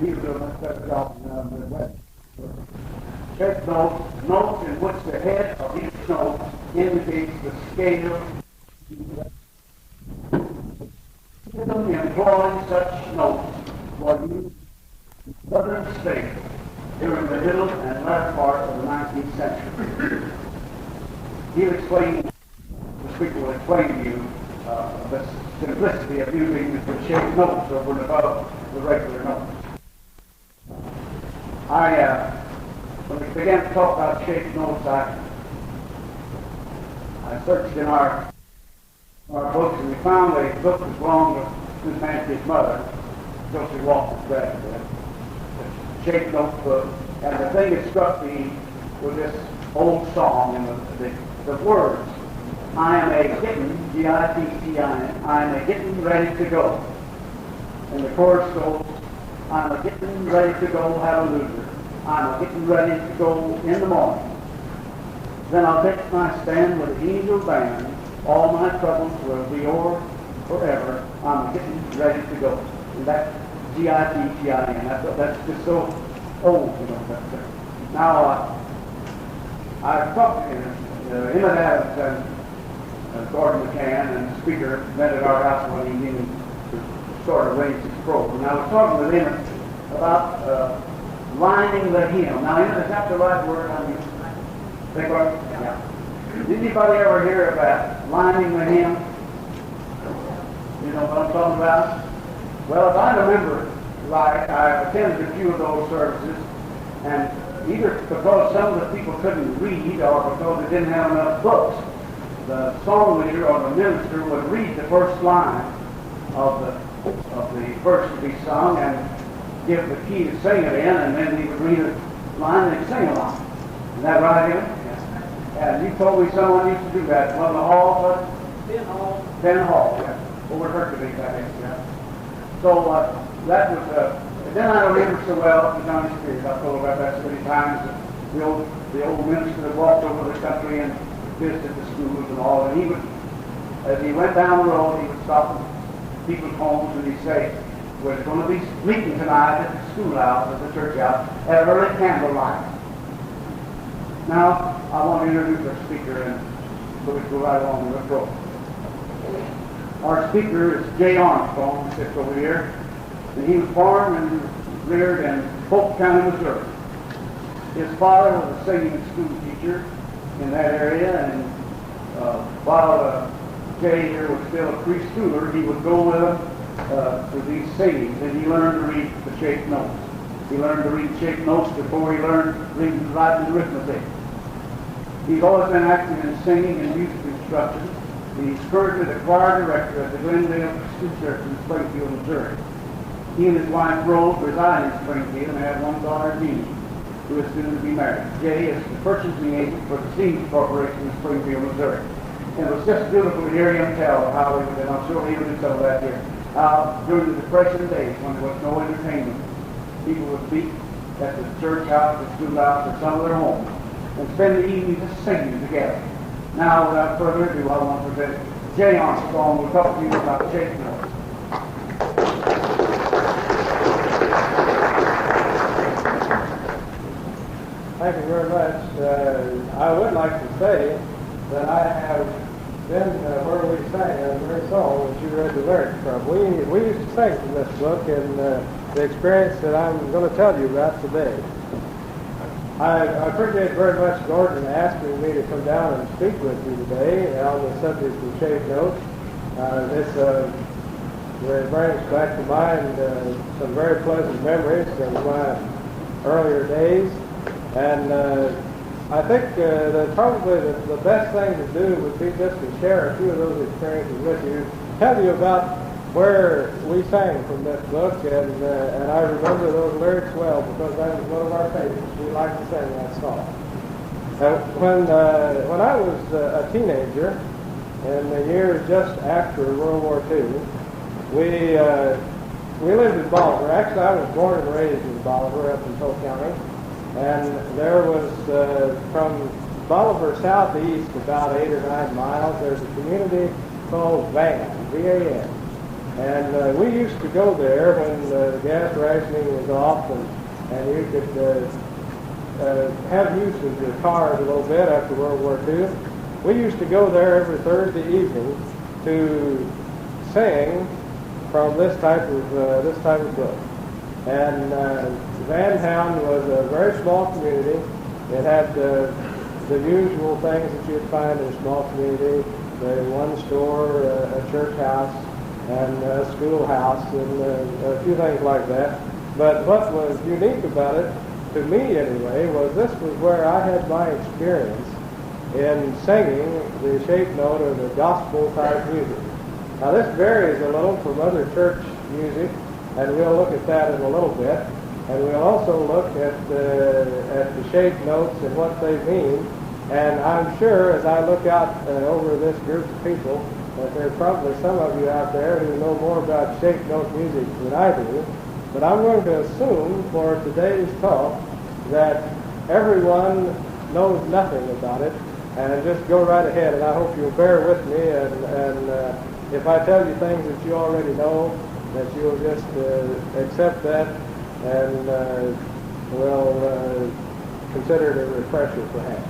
he was doing a much better job than the Midwest. Shape notes, notes in which the head of each note indicates the scale. Employing such notes for use in southern states during the middle and latter part of the 19th century. He'll explain, the speaker will explain to you the simplicity of using the shaped notes over and above the regular notes. When we began to talk about shaped notes, I searched in our books, and we found a book that belonged to Miss Nancy's mother, Josie Walker's granddad, the shaped note book. And the thing that struck me was this old song and the words. I am a getting, G-I-T-T-I-N, I am a getting ready to go. And the chorus goes, I'm a getting ready to go, hallelujah. I'm a getting ready to go in the morning. Then I'll take my stand with the angel band. All my troubles will be over forever. I'm getting ready to go. And that's G-I-T-T-I-N. That's just so old, you know. Now, I've talked to Emmett Adams and Gordon McCann, and the speaker met at our house one evening to sort of arrange his program. And I was talking with Emmett about lining the hymn. Now, Emmett, is that the right word on you? Think what? Yeah. Did anybody ever hear of that, lining the hymn? You know what I'm talking about? Well, if I remember right, I've attended a few of those services, and either because some of the people couldn't read or because they didn't have enough books, the song leader or the minister would read the first line of the verse to be sung and give the key to sing it in, and then he would read a line and sing along. Is that right, Emmett? And you told me someone used to do that. One of the halls, what? Ben Hall, yeah. Over at Hercules, I think, yeah. So that was, then I don't remember so well the Johnny Spears. I've told about that so many times. The old minister that walked over the country and visited the schools and all, and he would, as he went down the road, he would stop at people's homes and he'd say, we're going to be meeting tonight at the schoolhouse, at the church house, at early candlelight. Now, I want to introduce our speaker, and so we go right along with the program. Our speaker is J. Armstrong, who sits over here, and he was born and reared in Polk County, Missouri. His father was a singing school teacher in that area, and while Jay here was still a preschooler, he would go with him to these singings, and he learned to read the shaped notes. He learned to read shaped notes before he learned reading, writing, and arithmetic. He's always been active in singing and music instruction. He's currently the choir director at the Glendale School Church in Springfield, Missouri. He and his wife Rose reside in Springfield and have one daughter, Jeannie, who is soon to be married. Jay is the purchasing agent for the Siemens Corporation in Springfield, Missouri. And it was just beautiful to hear him tell how he was, and I'm sure he will do some of that here, during the Depression days when there was no entertainment, people would meet at the church house, the schoolhouse, or some of their homes, and spend the evening just singing together. Now, without further ado, I want to present Jay Armstrong, who will talk to you about shaped notes. Thank you very much. I would like to say that I have been where we sang that very song that you read the lyrics from. We used to sing from this book, and the experience that I'm going to tell you about today. I appreciate very much Gordon asking me to come down and speak with you today on the subject of shaped notes. It brings back to mind some very pleasant memories of my earlier days. And I think that probably the best thing to do would be just to share a few of those experiences with you, tell you about where we sang from this book, and I remember those lyrics well because that was one of our favorites. We like to sing that song. When I was a teenager, in the years just after World War II, we lived in Bolivar. Actually, I was born and raised in Bolivar up in Polk County. And there was, from Bolivar southeast, about 8 or 9 miles, there's a community called Van, V-A-N. And we used to go there when the gas rationing was off, and you could have use of your cars a little bit after World War II. We used to go there every Thursday evening to sing from this type of book. And Van Hound was a very small community. It had the usual things that you'd find in a small community: the one store, a church house, and a schoolhouse, and a few things like that. But what was unique about it, to me anyway, was this was where I had my experience in singing the shape note or the gospel type music. Now this varies a little from other church music, and we'll look at that in a little bit. And we'll also look at the shape notes and what they mean. And I'm sure as I look out over this group of people that there are probably some of you out there who know more about shape note music than I do. But I'm going to assume for today's talk that everyone knows nothing about it, and just go right ahead. And I hope you'll bear with me, and if I tell you things that you already know, that you'll just accept that and will consider it a refresher perhaps.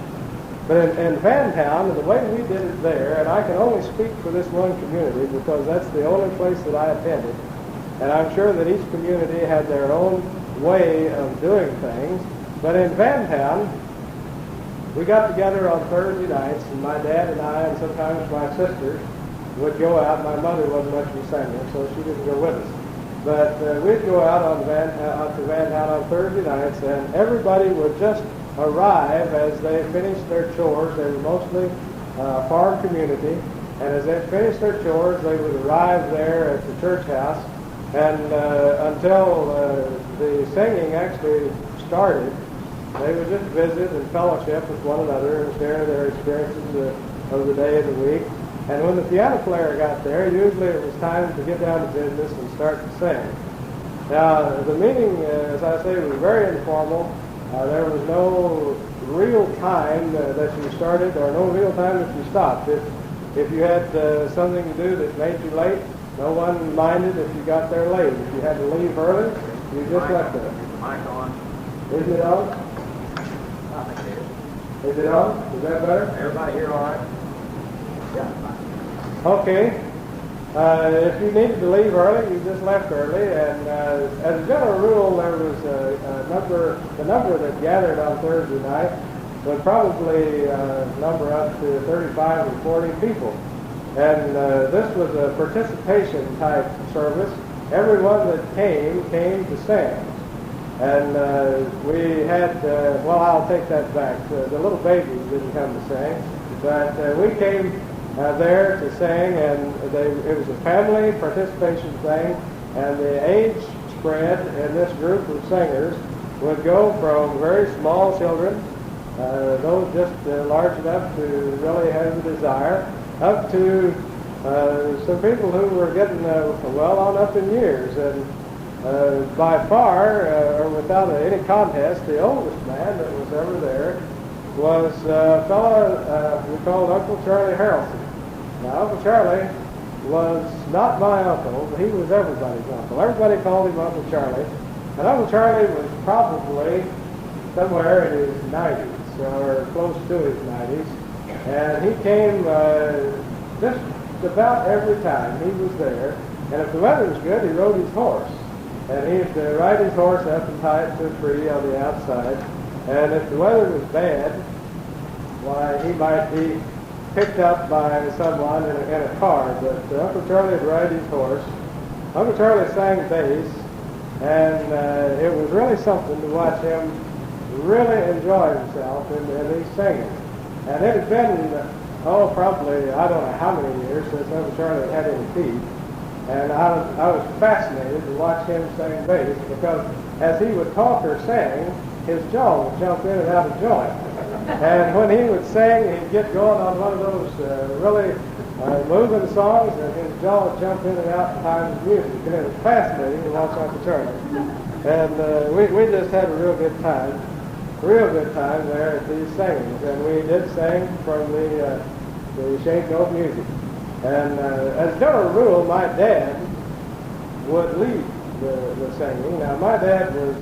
But in Van Hound, the way we did it there, and I can only speak for this one community because that's the only place that I attended, and I'm sure that each community had their own way of doing things. But in Van Hound, we got together on Thursday nights, and my dad and I, and sometimes my sisters, would go out. My mother wasn't much of a singer, so she didn't go with us. But we'd go out on to Van Hound on Thursday nights, and everybody would just arrive as they finished their chores. They were mostly farm community, and as they finished their chores, they would arrive there at the church house, and until the singing actually started, they would just visit and fellowship with one another and share their experiences of the day and the week. And when the piano player got there, usually it was time to get down to business and start to sing. Now, the meeting, as I say, was very informal. There was no real time that you started or no real time that you stopped. If you had something to do that made you late, no one minded if you got there late. If you had to leave early, you just left it. Mic on. Is it on? I think it is. Is it on? Is that better? Everybody here all right? Yeah. Okay. If you needed to leave early, you just left early. And as a general rule, there was the number that gathered on Thursday night would probably number up to 35 or 40 people. And this was a participation type service. Everyone that came to sing. And we had, well, I'll take that back. The little babies didn't come to sing, but we came there to sing, and it was a family participation thing, and the age spread in this group of singers would go from very small children, those just large enough to really have the desire, up to some people who were getting well on up in years. And by far, or without any contest, the oldest man that was ever there was a fellow we called Uncle Charlie Harrelson. Now, Uncle Charlie was not my uncle, but he was everybody's uncle. Everybody called him Uncle Charlie. And Uncle Charlie was probably somewhere in his 90s, or close to his 90s. And he came just about every time he was there. And if the weather was good, he rode his horse. And he'd ride his horse up and tie it to a tree on the outside. And if the weather was bad, why, he might be picked up by someone in a car. But Uncle Charlie would ride his horse. Uncle Charlie sang bass, and it was really something to watch him really enjoy himself in these singing. And it had been, probably, I don't know how many years since Uncle Charlie had any teeth. And I was fascinated to watch him sing bass, because as he would talk or sing, his jaw would jump in and out of joint. And when he would sing, he'd get going on one of those really moving songs, and his jaw would jump in and out in time with music. And it was fascinating to watch Uncle Charlie. And we just had a real good time there at these singings. And we did sing from the shape note music. And as a general rule, my dad would lead the singing. Now, my dad was,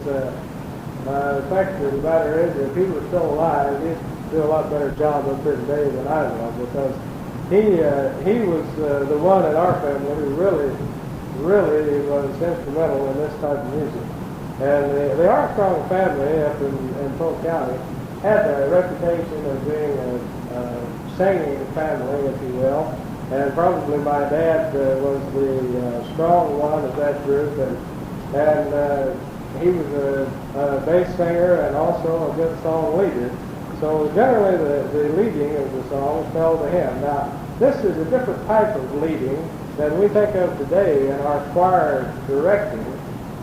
the fact of the matter is, if he was still alive, he'd do a lot better job up here today than I will, because he was the one in our family who really was instrumental in this type of music. And the Armstrong family up in Polk County had a reputation of being a singing family, if you will. And probably my dad was the strong one of that group, and he was a bass singer and also a good song leader. So generally the leading of the songs fell to him. Now, this is a different type of leading than we think of today in our choir directing,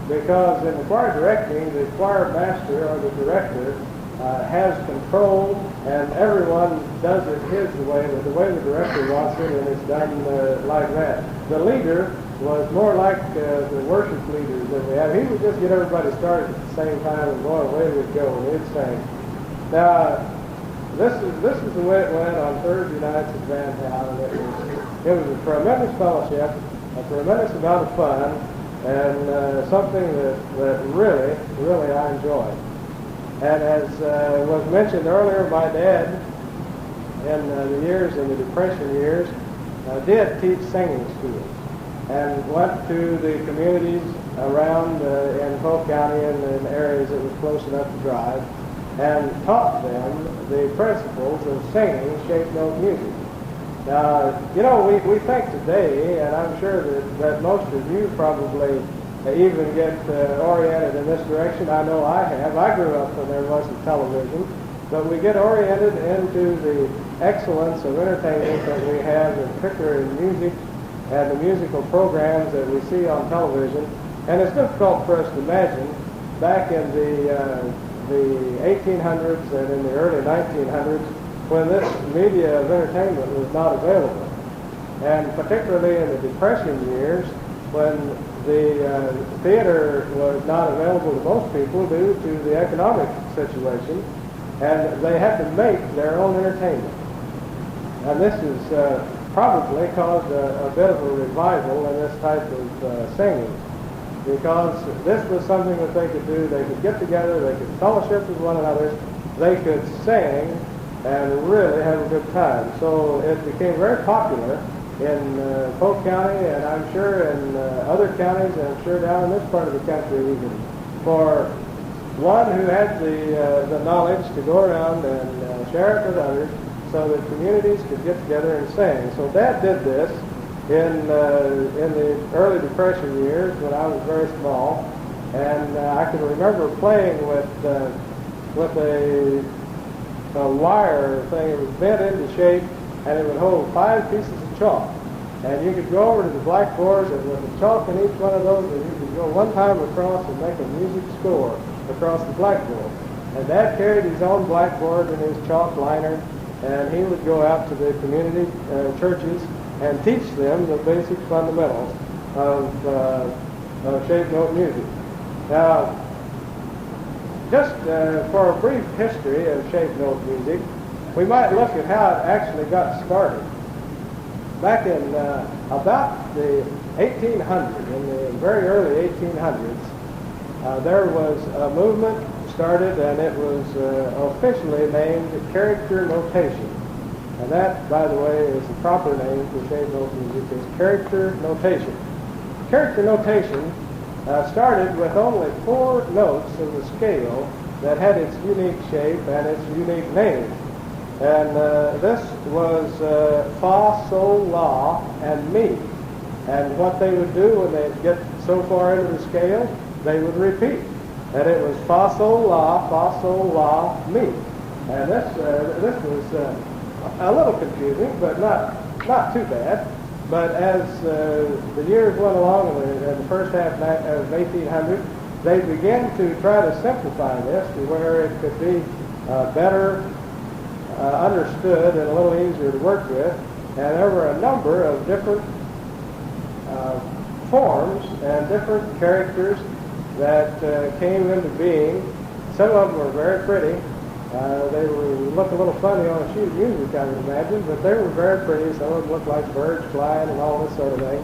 because in the choir directing, the choir master or the director has control, and everyone does it his way, the way the director wants it, and it's done like that. The leader was more like the worship leaders that we have. He would just get everybody started at the same time, and boy, away we'd go, and we'd sing. Now, this is the way it went on Thursday nights at Van Town, and it was a tremendous fellowship, a tremendous amount of fun, and something that really I enjoyed. And as was mentioned earlier, my dad, in the Depression years, did teach singing schools, and went to the communities around in Polk County and in areas that was close enough to drive, and taught them the principles of singing shape note music. Now, you know, we think today, and I'm sure that most of you probably even get oriented in this direction. I know I have. I grew up when there wasn't television, but we get oriented into the excellence of entertainment that we have, in particular in music and the musical programs that we see on television. And it's difficult for us to imagine back in the 1800s and in the early 1900s when this media of entertainment was not available. And particularly in the Depression years, when the theater was not available to most people due to the economic situation, and they had to make their own entertainment. And this has probably caused a bit of a revival in this type of singing, because this was something that they could do. They could get together, they could fellowship with one another, they could sing and really have a good time. So it became very popular in Polk County, and I'm sure in other counties, and I'm sure down in this part of the country even, for one who had the knowledge to go around and share it with others so that communities could get together and sing. So Dad did this in the early Depression years when I was very small, and I can remember playing with a wire thing. It was bent into shape, and it would hold 5 pieces of chalk. And you could go over to the blackboard, and with the chalk in each one of those, and you could go one time across and make a music score across the blackboard. And Dad carried his own blackboard and his chalk liner, and he would go out to the community churches and teach them the basic fundamentals of shape note music. Now, just for a brief history of shape note music, we might look at how it actually got started. Back in about the 1800s, in the very early 1800s, there was a movement started, and it was officially named character notation. And that, by the way, is the proper name for shape note music, is character notation. Character notation started with only 4 notes of the scale that had its unique shape and its unique name. And this was fa, sol, la, and mi. And what they would do when they'd get so far into the scale, they would repeat. And it was fa, sol, la, mi. And this was a little confusing, but not too bad. But as the years went along in the first half of 1800, they began to try to simplify this to where it could be better understood and a little easier to work with. And there were a number of different forms and different characters that came into being. Some of them were very pretty. They would look a little funny on a sheet of music, I would imagine, but they were very pretty. Some of them looked like birds flying and all this sort of thing.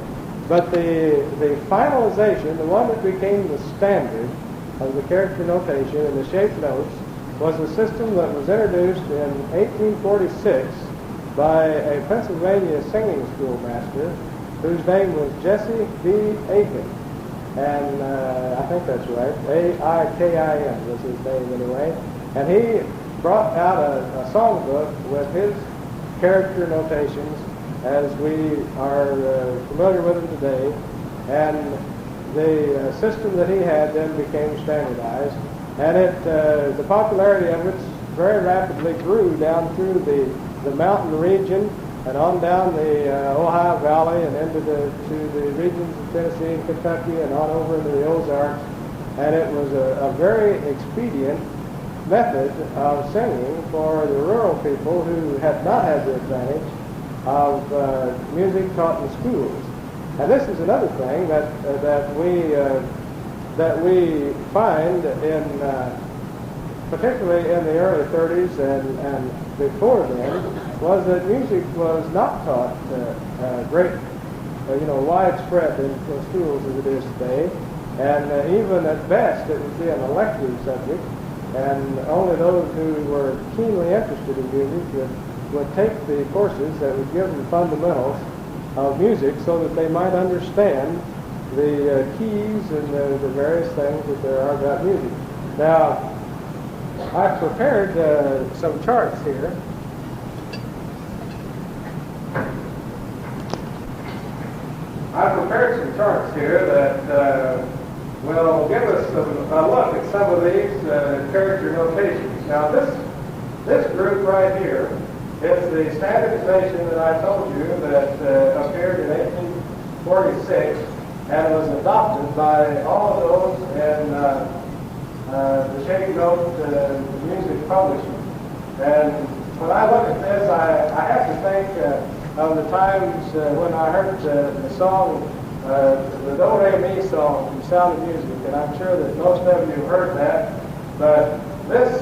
But the finalization, the one that became the standard of the character notation and the shape notes, was a system that was introduced in 1846 by a Pennsylvania singing schoolmaster whose name was Jesse B. Aiken. And I think that's right. A-I-K-I-N was his name anyway. And he brought out a songbook with his character notations as we are familiar with them today. And the system that he had then became standardized. And the popularity of it very rapidly grew down through the mountain region and on down the Ohio Valley and into to the regions of Tennessee and Kentucky and on over into the Ozarks. And it was a very expedient method of singing for the rural people who had not had the advantage of music taught in schools. And this is another thing that we find in particularly in the early 30s and before then, was that music was not taught widespread in schools as it is today. And even at best, it would be an elective subject, and only those who were keenly interested in music would take the courses that would give them fundamentals of music so that they might understand the keys and the various things that there are about music. Now, I've prepared some charts here. I've prepared some charts here that will give us a look at some of these character notations. Now, this group right here is the standardization that I told you that appeared in 1846 and was adopted by all of those in the shape note music publishing. And when I look at this, I have to think of the times when I heard the song, the Do Re Mi song from Sound of Music, and I'm sure that most of you have heard that. But this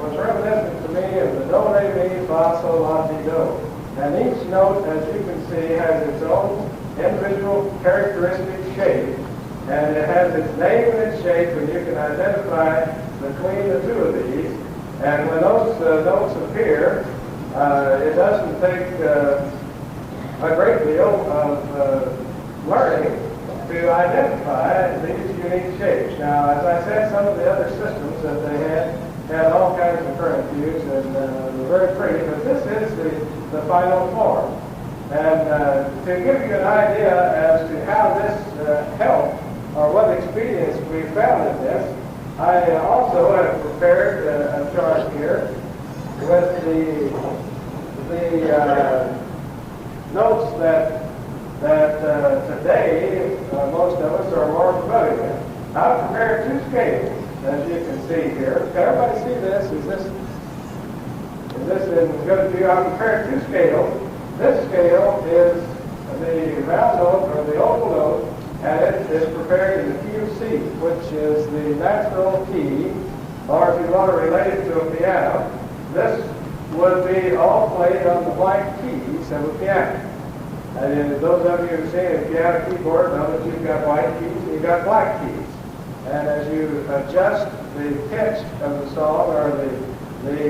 was reminiscent to me of the Do Re Mi Fa Sol La Ti Do. And each note, as you can see, has its own individual characteristic shape, and it has its name and its shape, and you can identify between the two of these. And when those notes appear, it doesn't take a great deal of learning to identify these unique shapes. Now, as I said, some of the other systems that they had all kinds of curlicues, and were very pretty, but this is the final form. And to give you an idea as to how this helped, or what experience we found in this, I also have prepared a chart here with the notes that today most of us are more familiar with. I've prepared two scales, as you can see here. Can everybody see this? Is this in good view? I've prepared two scales. This scale is the round note or the oval note, and it is prepared in the key of C, which is the natural key, or if you want to relate it to a piano, this would be all played on the blank keys of a piano. And those of you who've seen a piano keyboard know that you've got white keys and you've got black keys. And as you adjust the pitch of the song, or the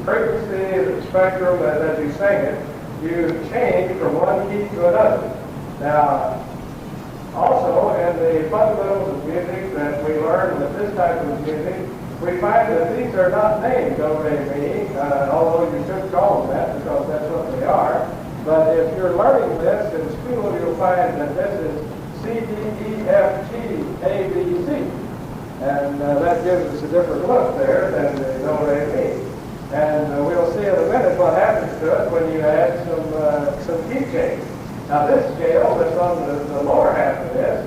frequency of the spectrum as you sing it, you change from one key to another. Now, also in the fundamentals of music that we learn with this type of music, we find that these are not named Do, Re, Mi, although you could call them that because that's what they are. But if you're learning this in school, you'll find that this is C, D, E, F, G, A, B, C. And that gives us a different look there than the Do, Re, Mi. And we'll see in a minute what happens to it when you add some key change. Now this scale that's on the lower half of this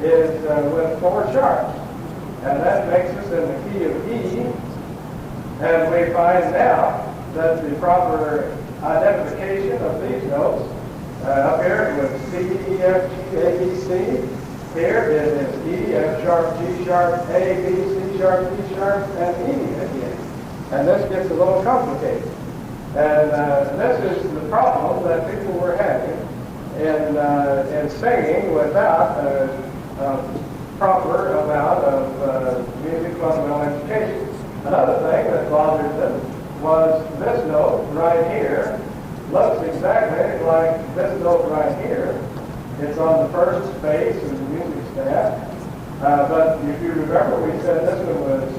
is with 4 sharps. And that makes us in the key of E. And we find now that the proper identification of these notes, up here it was C, E, F, G, A, B, C. Here it is E, F sharp, G sharp, A, B, C sharp, D sharp, and E again. And this gets a little complicated. And this is the problem that people were having in in singing without a proper amount of music fundamental education. Another thing that bothered them was this note right here looks exactly like this note right here. It's on the first space of the music staff. But if you remember, we said this one was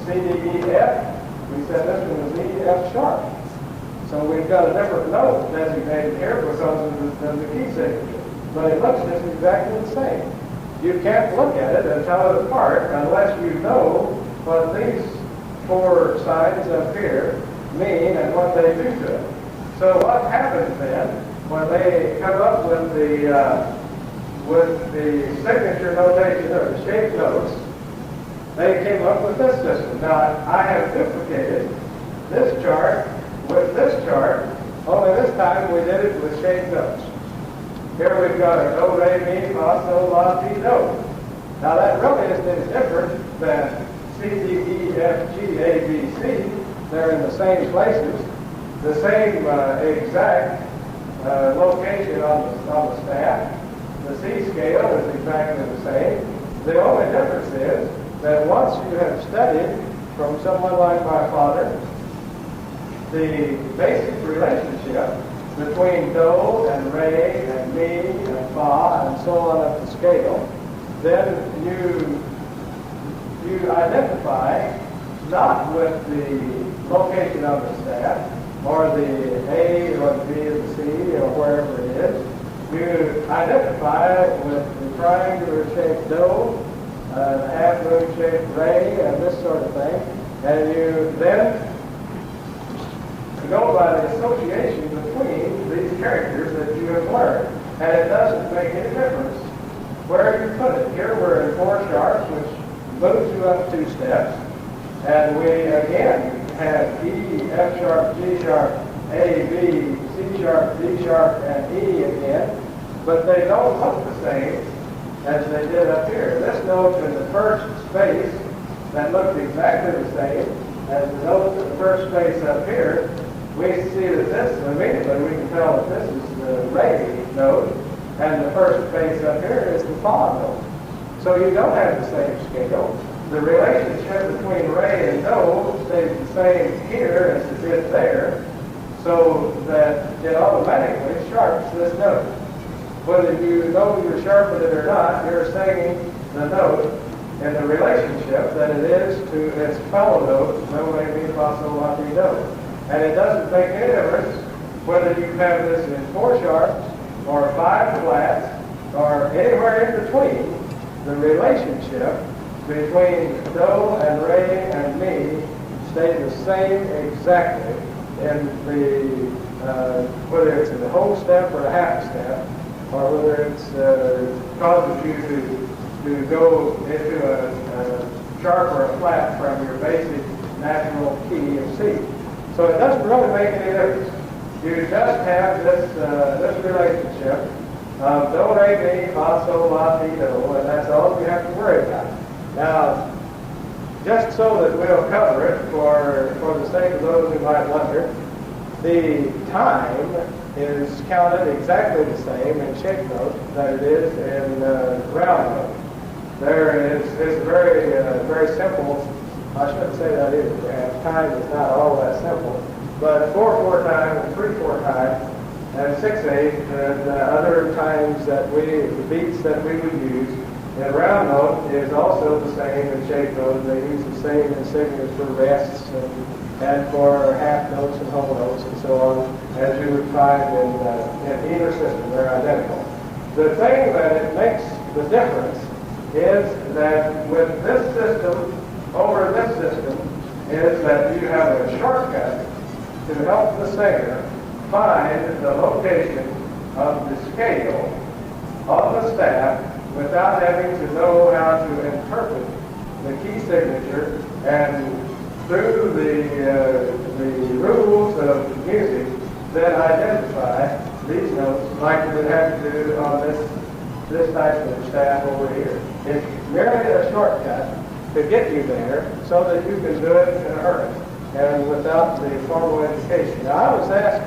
C, D, E, F. We said this one was E, F sharp. So we've got a different note designated here because of the key signature. But it looks just exactly the same. You can't look at it and tell it apart unless you know what these four signs up here mean and what they do to it. So what happens then when they come up with the signature notation or the shape notes? They came up with this system. Now I have duplicated this chart with this chart, only this time we did it with shape notes. Here we've got a do, re, mi, fa, sol, la, ti, do. Now that really isn't any different than C, D, E, F, G, A, B, C. They're in the same places, the same exact location on the staff. The C scale is exactly the same. The only difference is that once you have studied from someone like my father the basic relationship between do and re and mi and fa and so on up the scale, then you identify not with the location of the staff or the A or the B or the C or wherever it is. You identify with the triangular shaped do, the half moon shaped re, and this sort of thing, and you then go by the association between these characters that you have learned, and it doesn't make any difference where you put it. Here we're in 4 sharps, which moves you up 2 steps, and we again have E, F sharp, G sharp, A, B, C sharp, D sharp, and E again, but they don't look the same as they did up here. This note in the first space that looked exactly the same as the note in the first space up here, we see that this, immediately we can tell that this is the re note, and the first space up here is the fa note. So you don't have the same scale. The relationship between re and do stays the same here as it did there, so that it automatically sharps this note. Whether you know you're sharpening it or not, you're singing the note in the relationship that it is to its fellow note, do, re, mi, fa, sol, la, ti, do. And it doesn't make any difference whether you have this in 4 sharps or 5 flats or anywhere in between. The relationship between do and re and mi stay the same exactly in the whether it's in the whole step or a half step, or whether it's causes you to go into a sharp or a flat from your basic natural key of C. So it doesn't really make any difference. You just have this relationship of do, re, mi, fa, sol, la, ti, do, and that's all we have to worry about. Now, just so that we'll cover it for the sake of those who might wonder, the time is counted exactly the same in shape note that it is in round note. There is a very simple. I shouldn't say that either, perhaps. Time is not all that simple. But 4/4 time and 3/4 time and 6/8 and other times that the beats that we would use in round note is also the same in shape note. They use the same insignias for rests and for half notes and whole notes and so on, as you would find in either system. They're identical. The thing that it makes the difference is that with this system over this system is that you have a shortcut to help the singer find the location of the scale on the staff without having to know how to interpret the key signature, and through the rules of music then identify these notes like we would have to do on this type of staff over here. It's merely a shortcut to get you there so that you can do it in a hurry and without the formal education. Now, I was asked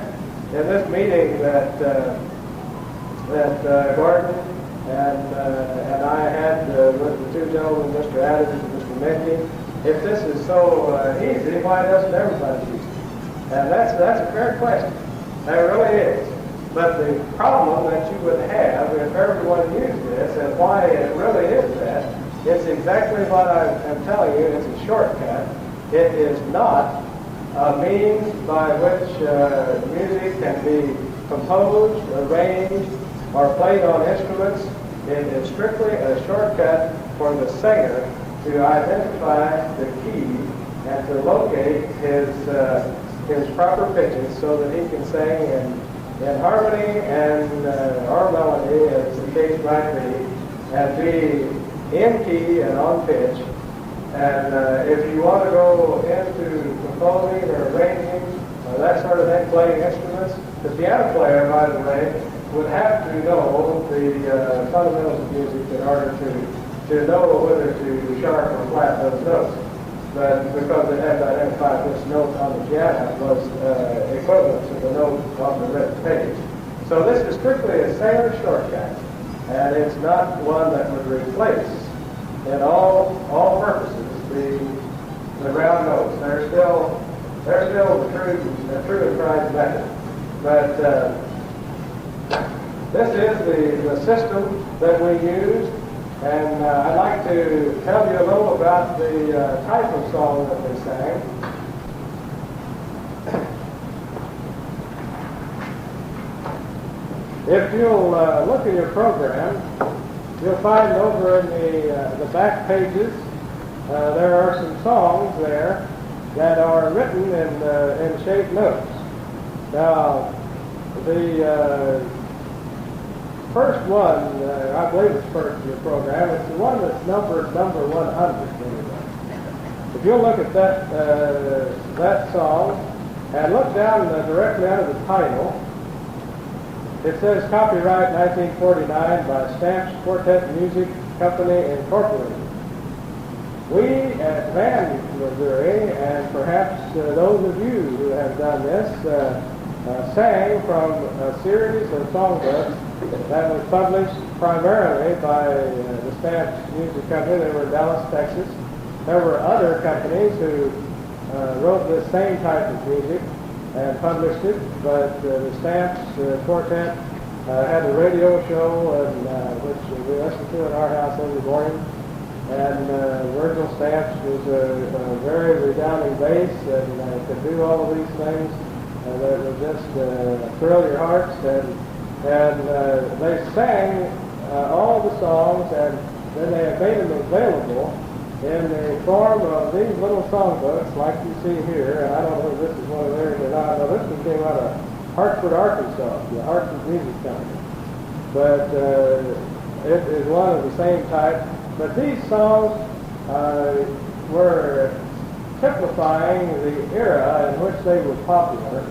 in this meeting that that Gordon and I had with the two gentlemen, Mr. Adams and Mr. Menke. If this is so easy, why doesn't everybody use it? And that's a fair question. That really is. But the problem that you would have if everyone used this, and why it really is that, it's exactly what I'm telling you. It's a shortcut. It is not a means by which music can be composed, arranged, or played on instruments. It is strictly a shortcut for the singer to identify the key and to locate his proper pitches so that he can sing in harmony and or melody, as the case might be, and be in key and on pitch. And if you want to go into composing or arranging or that sort of thing, playing instruments, the piano player, by the way, would have to know the fundamentals of music in order to know whether to sharp or flat those notes. But because they had to identify which note on the piano was equivalent to the note on the written page. So this is strictly a sailor shortcut, and it's not one that would replace, in all purposes, the round notes. They're still the true and tried method. But this is the system that we used. And I'd like to tell you a little about the type of song that they sang. If you'll look in your program, you'll find over in the back pages there are some songs there that are written in shaped notes. Now, the first one, I believe it's first in the program, it's the one that's numbered number 100 anyway. If you'll look at that song and look down directly under the title, it says copyright 1949 by Stamps Quartet Music Company Incorporated. We at Van, Missouri, and perhaps those of you who have done this, sang from a series of songbooks that was published primarily by the Stamps Music Company. They were in Dallas, Texas. There were other companies who wrote this same type of music and published it, but the Stamps Quartet had a radio show which we listened to in our house every morning. And Virgil Stamps was a very redounding bass and could do all of these things that would just thrill your hearts. And they sang all the songs, and then they made them available in the form of these little songbooks like you see here. And I don't know if this is one of theirs or not. No, this one came out of Hartford, Arkansas, the Hartford Music Company. But it is one of the same type. But these songs were typifying the era in which they were popular.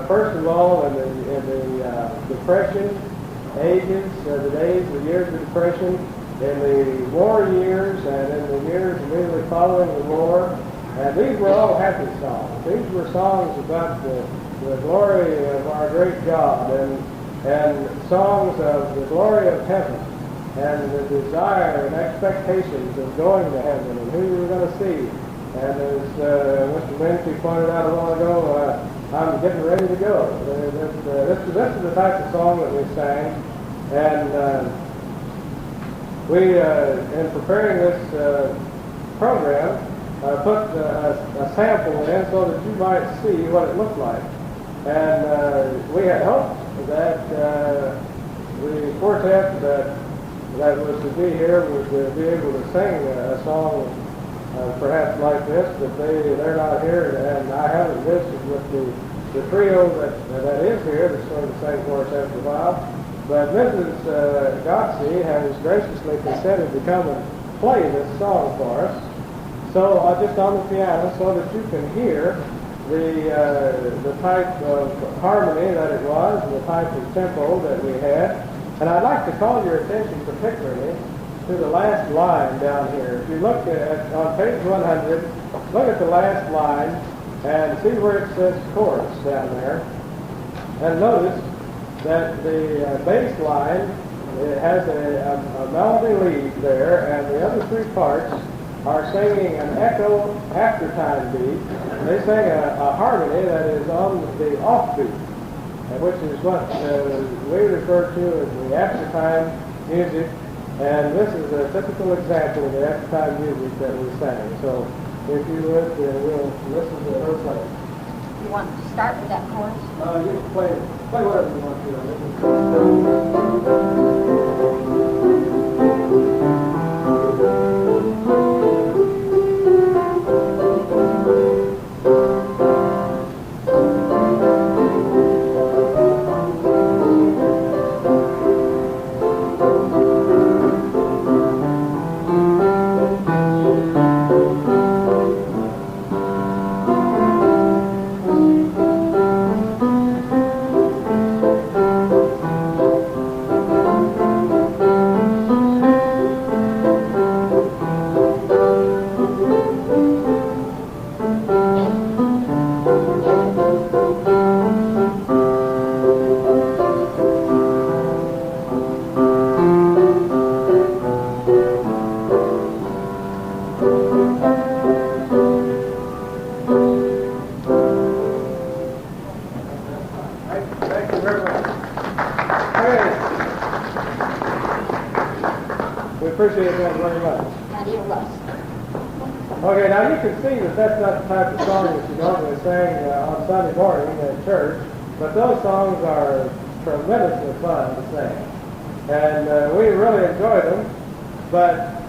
First of all, in the Depression ages, the years of Depression, in the war years, and in the years immediately following the war. And these were all happy songs. These were songs about the glory of our great God, and songs of the glory of heaven, and the desire and expectations of going to heaven and who we were going to see. And as Mr. Menke pointed out a while ago, I'm getting ready to go. This is the type of song that we sang. And we, in preparing this program, put a sample in so that you might see what it looked like. And we had hoped that the quartet that was to be here would be able to sing a song perhaps like this, but they're not here, and I haven't visited with the trio that is here that's going to sing for us after a while. But Mrs. Gotsey has graciously consented to come and play this song for us. So just on the piano, so that you can hear the type of harmony that it was, and the type of tempo that we had. And I'd like to call your attention particularly to the last line down here. If you look on page 100, look at the last line and see where it says chorus down there. And notice that the bass line, it has a melody lead there, and the other three parts are singing an echo after-time beat. They sing a harmony that is on the offbeat, which is what we refer to as the after-time music. And this is a typical example of the after-time music that we sang. So if you would, we'll listen to her play. You want to start with that chorus? You can play whatever you want to. Appreciate that very much. Now, dear Russ. Okay, now you can see that that's not the type of song that you normally sing on Sunday morning at church, but those songs are tremendously fun to sing. And we really enjoyed them, but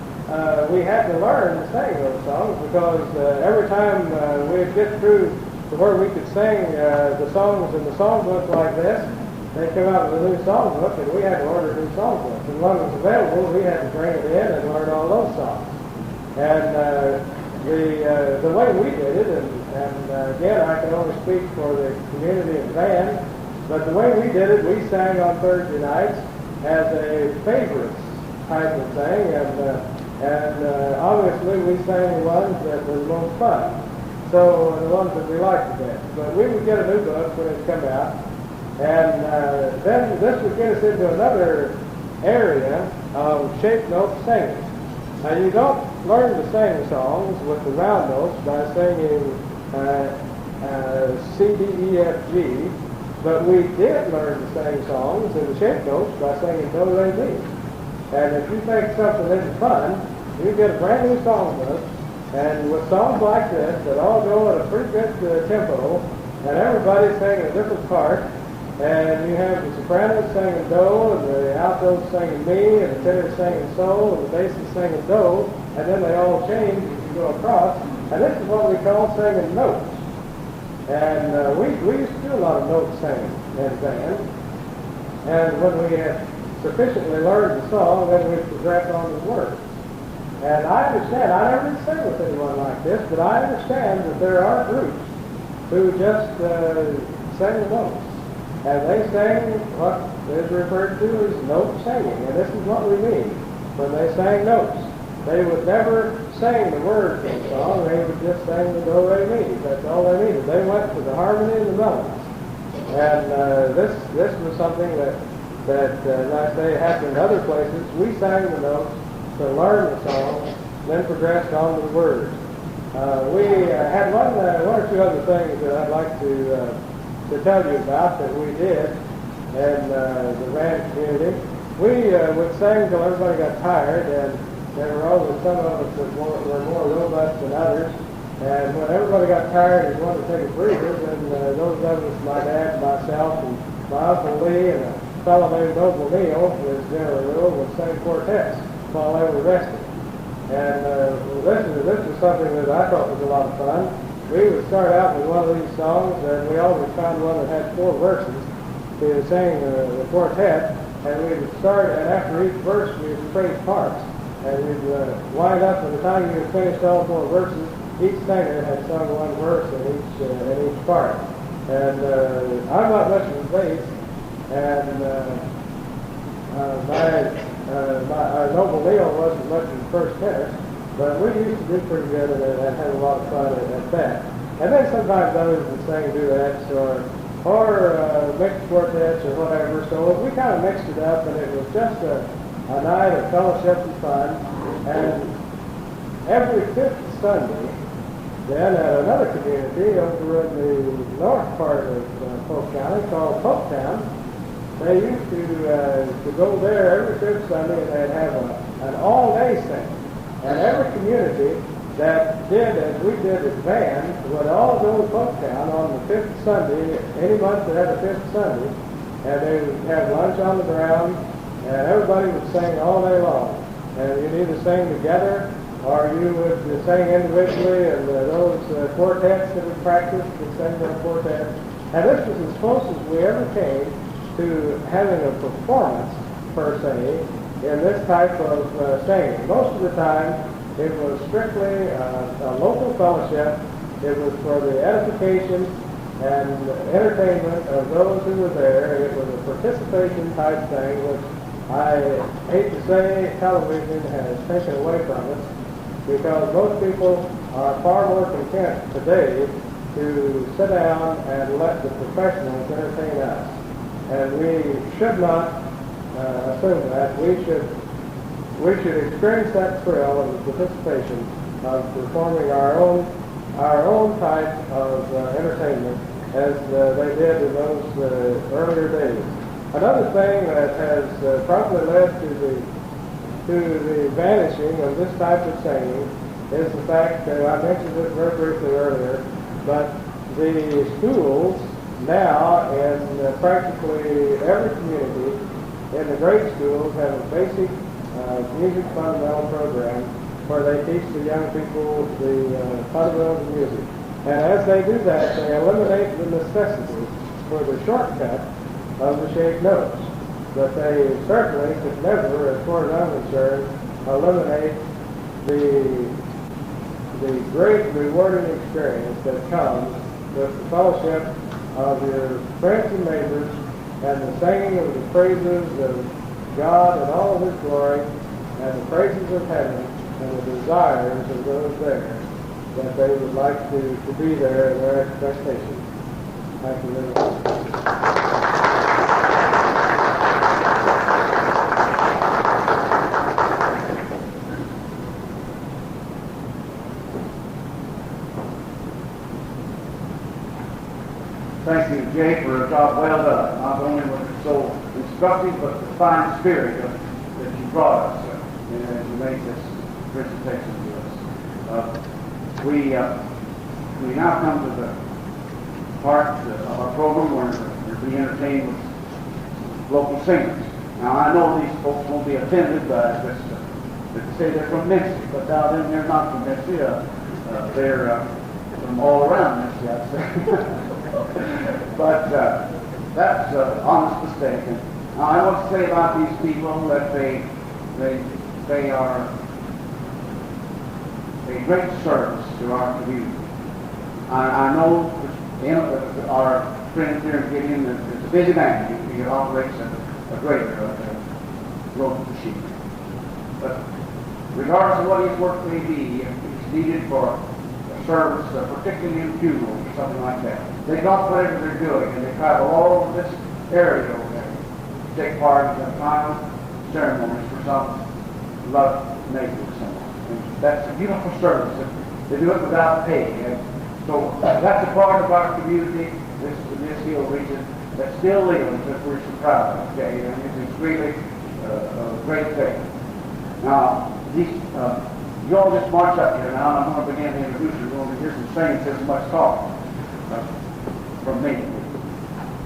we had to learn to sing those songs because every time we'd get through to where we could sing the songs in the songbook like this, they come out with a new songbook, and we had to order new songbooks. And when it was available, we had to bring it in and learn all those songs. And the way we did it, and again, I can only speak for the community and band, but the way we did it, we sang on Thursday nights as a favorites type of thing, and obviously we sang the ones that were the most fun. So the ones that we liked the best. But we would get a new book when it come out. And then this would get us into another area of shape note singing. Now you don't learn to sing songs with the round notes by singing C, D, E, F, G, but we did learn to sing songs in the shape notes by singing Do, Re, Mi. And if you think something isn't fun, you get a brand new songbook, and with songs like this that all go at a pretty good tempo, and everybody's singing a different part. And you have the sopranos singing do, and the altos singing mi, and the tenors singing sol, and the basses singing do, and then they all change as you go across. And this is what we call singing notes. And we used to do a lot of note singing in band. And when we had sufficiently learned the song, then we progress on the words. And I understand, I never did sing with anyone like this, but I understand that there are groups who just sing the notes. And they sang what is referred to as note singing. And this is what we mean when they sang notes. They would never sing the words of the song. They would just sing the do, re, mi. That's all they needed. They went for the harmony and the melodies. And this was something that as I say, happened in other places. We sang the notes to learn the song, then progressed on to the words. We had one or two other things that I'd like to tell you about that we did in the ranch community. We would sing till everybody got tired, and there were always some of us that were more robust than others. And when everybody got tired and wanted to take a breather, then those of us, my dad, myself, and my Uncle Lee, and a fellow named Noble Neal, was General Rule, would sing quartets while they were resting. And this was something that I thought was a lot of fun. We would start out with one of these songs, and we always found one that had 4 verses to sing the quartet, and we would start, and after each verse we would trade parts, and we'd wind up, by the time you had finished all 4 verses, each singer had sung 1 verse in each part. And I'm not much of a bass, and our Noble Neal wasn't much of the first tenor, but we used to do pretty good and had a lot of fun at that. And then sometimes others would sing duets or or mixed quartets or whatever. So we kind of mixed it up, and it was just a night of fellowship and fun. And every fifth Sunday, then at another community over in the north part of Polk County called Polktown, they used to go there every fifth Sunday, and they'd have an all-day thing. And every community that did as we did as band would all go to Polktown on the fifth Sunday, any month that had a fifth Sunday, and they would have lunch on the ground, and everybody would sing all day long. And you'd either sing together, or you would sing individually, and those quartets that we practiced would sing their quartets. And this was as close as we ever came to having a performance, per se, in this type of singing. Most of the time, it was strictly a local fellowship. It was for the edification and entertainment of those who were there. It was a participation type thing, which I hate to say television has taken away from us, because most people are far more content today to sit down and let the professionals entertain us. And we should not assume that. We should experience that thrill of the participation of performing our own type of entertainment as they did in those earlier days. Another thing that has probably led to the vanishing of this type of singing is the fact that I mentioned this very briefly earlier, but the schools now in practically every community in the grade schools have a basic music fundamental program where they teach the young people the fundamentals of music. And as they do that, they eliminate the necessity for the shortcut of the shaped notes. But they certainly could never, as far as I'm concerned, eliminate the great rewarding experience that comes with the fellowship of your friends and neighbors and the singing of the praises of God and all of His glory and the praises of heaven and the desires of those there that they would like to be there in their expectations. Thank you very much. Thank you, Jay, for a job well done. Not only was it so instructive, but the fine spirit that you brought us as you made this presentation to us. We now come to the part of our program where we entertain with local singers. Now, I know these folks won't be offended by this, that say they're from Memphis, but now then they're not from Memphis. They're from all around Memphis, I'd say. But that's an honest mistake. And now I want to say about these people that they are a great service to our community. I know our friend here in Gideon is a busy man. He operates a grader, a local machine. But regardless of what his work may be, if it's needed for a service, particularly in funerals or something like that, they drop whatever they're doing and they travel all over this area over there to take part in the final ceremonies for some loved neighbor or someone. And that's a beautiful service. They do it without pay. And so that's a part of our community, this hill region, that still lives that we're so proud of. Okay, and it's really a great thing. Now, you all just march up here now, and I'm going to begin to introduce you. We're going to hear some singing, there's much talk from me.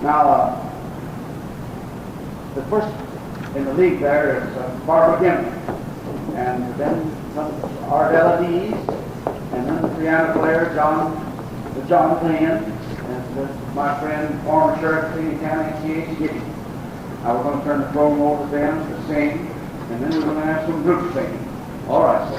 Now, the first in the league there is Barbara Gimley, and then Ardella Dees, and then the piano player John Glenn, and my friend, former sheriff of King County, C.H. Giddy. Now we're going to turn the program over to them to sing, and then we're going to have some group singing. All right, so.